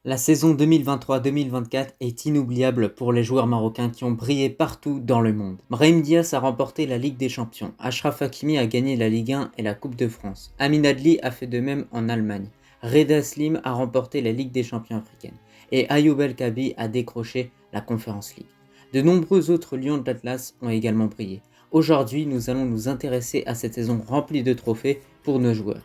La saison 2023-2024 est inoubliable pour les joueurs marocains qui ont brillé partout dans le monde. Brahim Diaz a remporté la Ligue des Champions, Achraf Hakimi a gagné la Ligue 1 et la Coupe de France, Amin Adli a fait de même en Allemagne, Reda Slim a remporté la Ligue des Champions africaine et Ayoub El Kabi a décroché la Conference League. De nombreux autres lions de l'Atlas ont également brillé. Aujourd'hui, nous allons nous intéresser à cette saison remplie de trophées pour nos joueurs.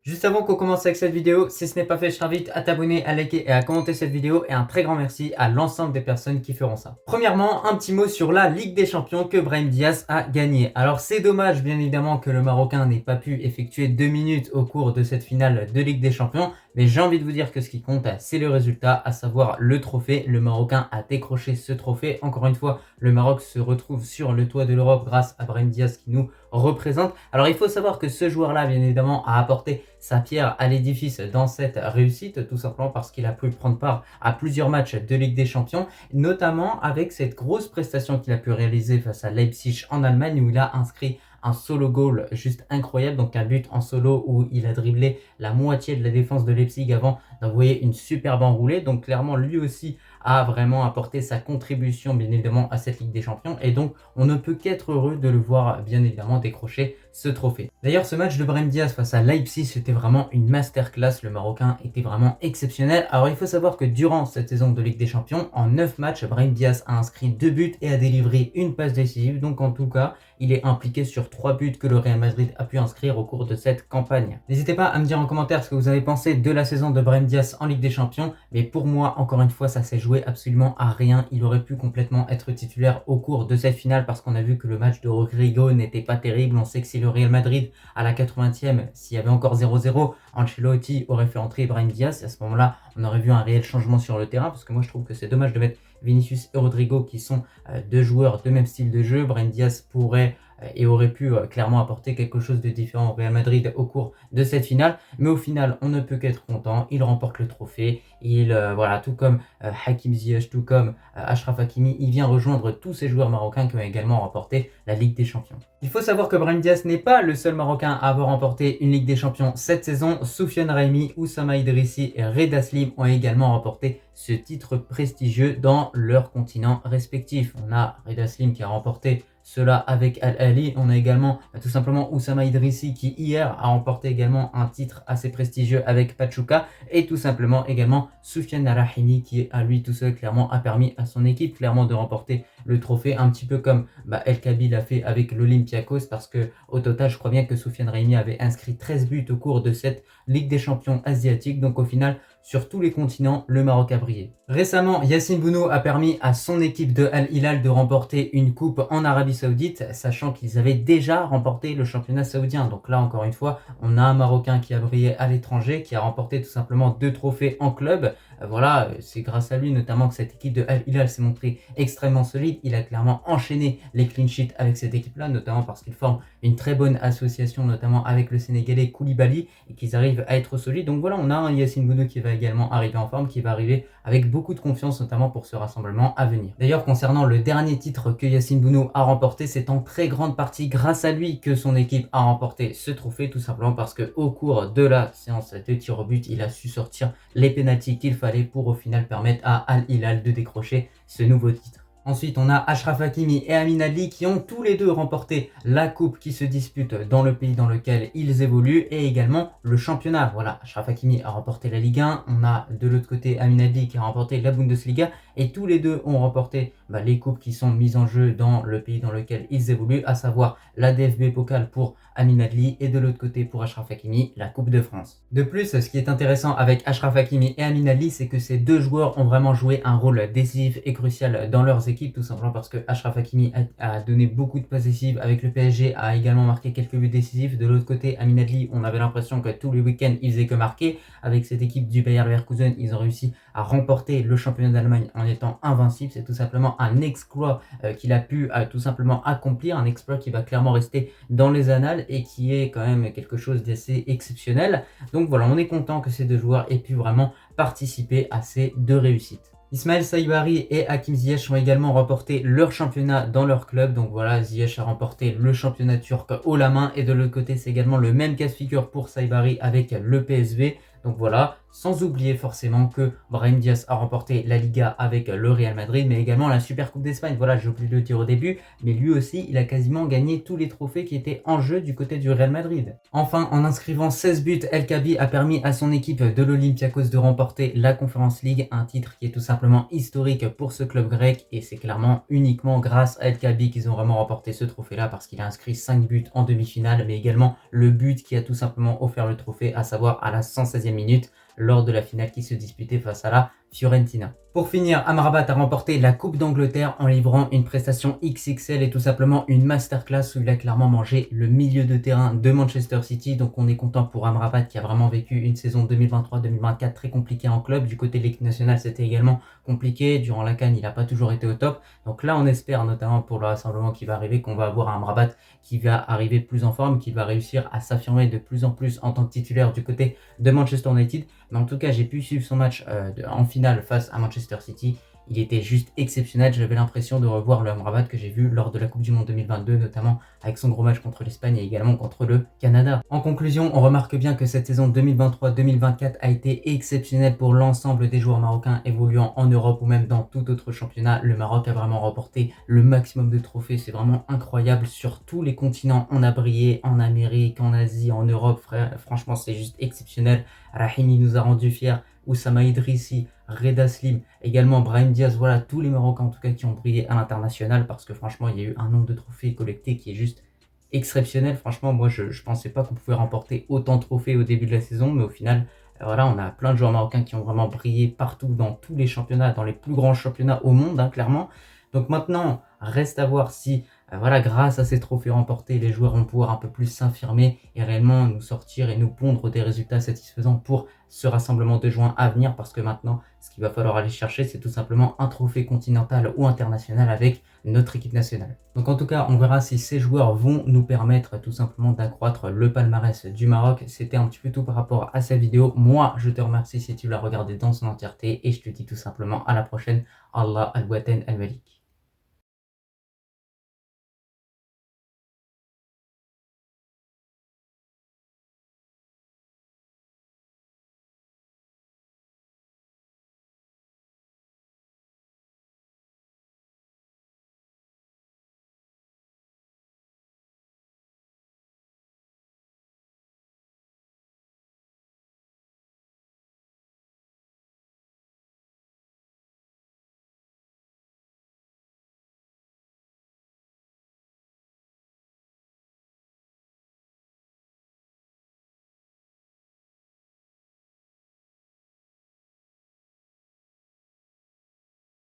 Juste avant qu'on commence avec cette vidéo, si ce n'est pas fait, je t'invite à t'abonner, à liker et à commenter cette vidéo et un très grand merci à l'ensemble des personnes qui feront ça. Premièrement, un petit mot sur la Ligue des Champions que Brahim Diaz a gagné. Alors c'est dommage bien évidemment que le Marocain n'ait pas pu effectuer 2 minutes au cours de cette finale de Ligue des Champions, mais j'ai envie de vous dire que ce qui compte, c'est le résultat, à savoir le trophée. Le Marocain a décroché ce trophée. Encore une fois, le Maroc se retrouve sur le toit de l'Europe grâce à Brahim Diaz qui nous représente. Alors il faut savoir que ce joueur-là, bien évidemment, a apporté sa pierre à l'édifice dans cette réussite, tout simplement parce qu'il a pu prendre part à plusieurs matchs de Ligue des Champions, notamment avec cette grosse prestation qu'il a pu réaliser face à Leipzig en Allemagne où il a inscrit un solo goal juste incroyable, donc un but en solo où il a dribblé la moitié de la défense de Leipzig avant d'envoyer une superbe enroulée. Donc clairement lui aussi a vraiment apporté sa contribution bien évidemment à cette Ligue des Champions et donc on ne peut qu'être heureux de le voir bien évidemment décrocher ce trophée. D'ailleurs ce match de Brahim Diaz face à Leipzig c'était vraiment une masterclass, le Marocain était vraiment exceptionnel. Alors il faut savoir que durant cette saison de Ligue des Champions, en 9 matchs, Brahim Diaz a inscrit 2 buts et a délivré une passe décisive, donc en tout cas il est impliqué sur 3 buts que le Real Madrid a pu inscrire au cours de cette campagne. N'hésitez pas à me dire en commentaire ce que vous avez pensé de la saison de Brahim Diaz en Ligue des Champions, mais pour moi, encore une fois, ça s'est joué absolument à rien. Il aurait pu complètement être titulaire au cours de cette finale parce qu'on a vu que le match de Rodrigo n'était pas terrible. On sait que si le Real Madrid, à la 80e, s'il y avait encore 0-0, Ancelotti aurait fait entrer Brahim Diaz. À ce moment-là, on aurait vu un réel changement sur le terrain parce que moi, je trouve que c'est dommage de mettre Vinicius et Rodrigo qui sont deux joueurs de même style de jeu. Brahim Diaz pourrait et aurait pu clairement apporter quelque chose de différent au Real Madrid au cours de cette finale, mais au final on ne peut qu'être content, il remporte le trophée, voilà, tout comme Hakim Ziyech, tout comme Achraf Hakimi, il vient rejoindre tous ces joueurs marocains qui ont également remporté la Ligue des Champions. Il faut savoir que Brahim Diaz n'est pas le seul Marocain à avoir remporté une Ligue des Champions cette saison. Soufiane Raimi, Oussama Idrissi et Reda Slim ont également remporté ce titre prestigieux dans leur continent respectif. On a Reda Slim qui a remporté cela avec Al Ahly. On a également tout simplement Oussama Idrissi qui hier a remporté également un titre assez prestigieux avec Pachuca et tout simplement également Soufiane Rahimi qui à lui tout seul clairement a permis à son équipe clairement de remporter le trophée, un petit peu comme El Kabi l'a fait avec l'Olympiakos, parce que au total je crois bien que Soufiane Rahimi avait inscrit 13 buts au cours de cette Ligue des Champions asiatique. Donc au final sur tous les continents, le Maroc a brillé. Récemment, Yassine Bounou a permis à son équipe de Al Hilal de remporter une coupe en Arabie Saoudite, sachant qu'ils avaient déjà remporté le championnat saoudien. Donc là, encore une fois, on a un Marocain qui a brillé à l'étranger, qui a remporté tout simplement 2 trophées en club. Voilà, c'est grâce à lui notamment que cette équipe de Al Hilal s'est montrée extrêmement solide. Il a clairement enchaîné les clean sheets avec cette équipe-là, notamment parce qu'il forme une très bonne association, notamment avec le Sénégalais Koulibaly, et qu'ils arrivent à être solides. Donc voilà, on a un Yassine Bounou qui va également arriver en forme, qui va arriver avec beaucoup de confiance, notamment pour ce rassemblement à venir. D'ailleurs, concernant le dernier titre que Yassine Bounou a remporté, c'est en très grande partie grâce à lui que son équipe a remporté ce trophée, tout simplement parce que au cours de la séance de tir au but, il a su sortir les pénaltys qu'il fallait pour au final permettre à Al Hilal de décrocher ce nouveau titre. Ensuite, on a Achraf Hakimi et Amin Adli qui ont tous les deux remporté la coupe qui se dispute dans le pays dans lequel ils évoluent et également le championnat. Voilà, Achraf Hakimi a remporté la Ligue 1, on a de l'autre côté Amin Adli qui a remporté la Bundesliga et tous les deux ont remporté les coupes qui sont mises en jeu dans le pays dans lequel ils évoluent, à savoir la DFB Pokal pour Amin Adli et de l'autre côté pour Achraf Hakimi, la Coupe de France. De plus, ce qui est intéressant avec Achraf Hakimi et Amin Adli, c'est que ces deux joueurs ont vraiment joué un rôle décisif et crucial dans leurs équipes, tout simplement parce que Achraf Hakimi a donné beaucoup de passes décisives avec le PSG, a également marqué quelques buts décisifs. De l'autre côté, Amin Adli, on avait l'impression que tous les week-ends, il faisait que marquer. Avec cette équipe du Bayer Leverkusen, ils ont réussi à remporter le championnat d'Allemagne en étant invincible. C'est tout simplement un exploit qu'il a pu tout simplement accomplir, un exploit qui va clairement rester dans les annales et qui est quand même quelque chose d'assez exceptionnel. Donc voilà, on est content que ces deux joueurs aient pu vraiment participer à ces deux réussites. Ismaël Saibari et Hakim Ziyech ont également remporté leur championnat dans leur club. Donc voilà, Ziyech a remporté le championnat turc haut la main et de l'autre côté, c'est également le même cas de figure pour Saibari avec le PSV. Donc voilà, Sans oublier forcément que Brahim Diaz a remporté la Liga avec le Real Madrid, mais également la Super Coupe d'Espagne. Voilà, j'ai oublié de le dire au début, mais lui aussi, il a quasiment gagné tous les trophées qui étaient en jeu du côté du Real Madrid. Enfin, en inscrivant 16 buts, El Kaabi a permis à son équipe de l'Olympiakos de remporter la Conference League, un titre qui est tout simplement historique pour ce club grec, et c'est clairement uniquement grâce à El Kaabi qu'ils ont vraiment remporté ce trophée-là, parce qu'il a inscrit 5 buts en demi-finale, mais également le but qui a tout simplement offert le trophée, à savoir à la 116e minute, lors de la finale qui se disputait face à la Fiorentina. Pour finir, Amrabat a remporté la Coupe d'Angleterre en livrant une prestation XXL et tout simplement une masterclass où il a clairement mangé le milieu de terrain de Manchester City. Donc on est content pour Amrabat qui a vraiment vécu une saison 2023-2024 très compliquée en club. Du côté de l'équipe nationale, c'était également compliqué. Durant la CAN, il n'a pas toujours été au top. Donc là, on espère notamment pour le rassemblement qui va arriver qu'on va avoir un Amrabat qui va arriver plus en forme, qui va réussir à s'affirmer de plus en plus en tant que titulaire du côté de Manchester United. Mais en tout cas, j'ai pu suivre son match en finale face à Manchester City. Il était juste exceptionnel. J'avais l'impression de revoir le Amrabat que j'ai vu lors de la Coupe du Monde 2022, notamment avec son gros match contre l'Espagne et également contre le Canada. En conclusion, on remarque bien que cette saison 2023-2024 a été exceptionnelle pour l'ensemble des joueurs marocains évoluant en Europe ou même dans tout autre championnat. Le Maroc a vraiment remporté le maximum de trophées. C'est vraiment incroyable. Sur tous les continents, on a brillé, en Amérique, en Asie, en Europe. Franchement, c'est juste exceptionnel. Rahimi nous a rendu fiers. Oussama Idrissi, Reda Slim, également Brahim Diaz, voilà tous les Marocains en tout cas qui ont brillé à l'international parce que franchement il y a eu un nombre de trophées collectés qui est juste exceptionnel. Franchement moi je pensais pas qu'on pouvait remporter autant de trophées au début de la saison, mais au final voilà, on a plein de joueurs marocains qui ont vraiment brillé partout dans tous les championnats, dans les plus grands championnats au monde clairement. Donc maintenant reste à voir si voilà, grâce à ces trophées remportés, les joueurs vont pouvoir un peu plus s'affirmer et réellement nous sortir et nous pondre des résultats satisfaisants pour ce rassemblement de juin à venir, parce que maintenant, ce qu'il va falloir aller chercher, c'est tout simplement un trophée continental ou international avec notre équipe nationale. Donc en tout cas, on verra si ces joueurs vont nous permettre tout simplement d'accroître le palmarès du Maroc. C'était un petit peu tout par rapport à cette vidéo. Moi, je te remercie si tu l'as regardé dans son entièreté et je te dis tout simplement à la prochaine. Allah al-Watan al-Malik.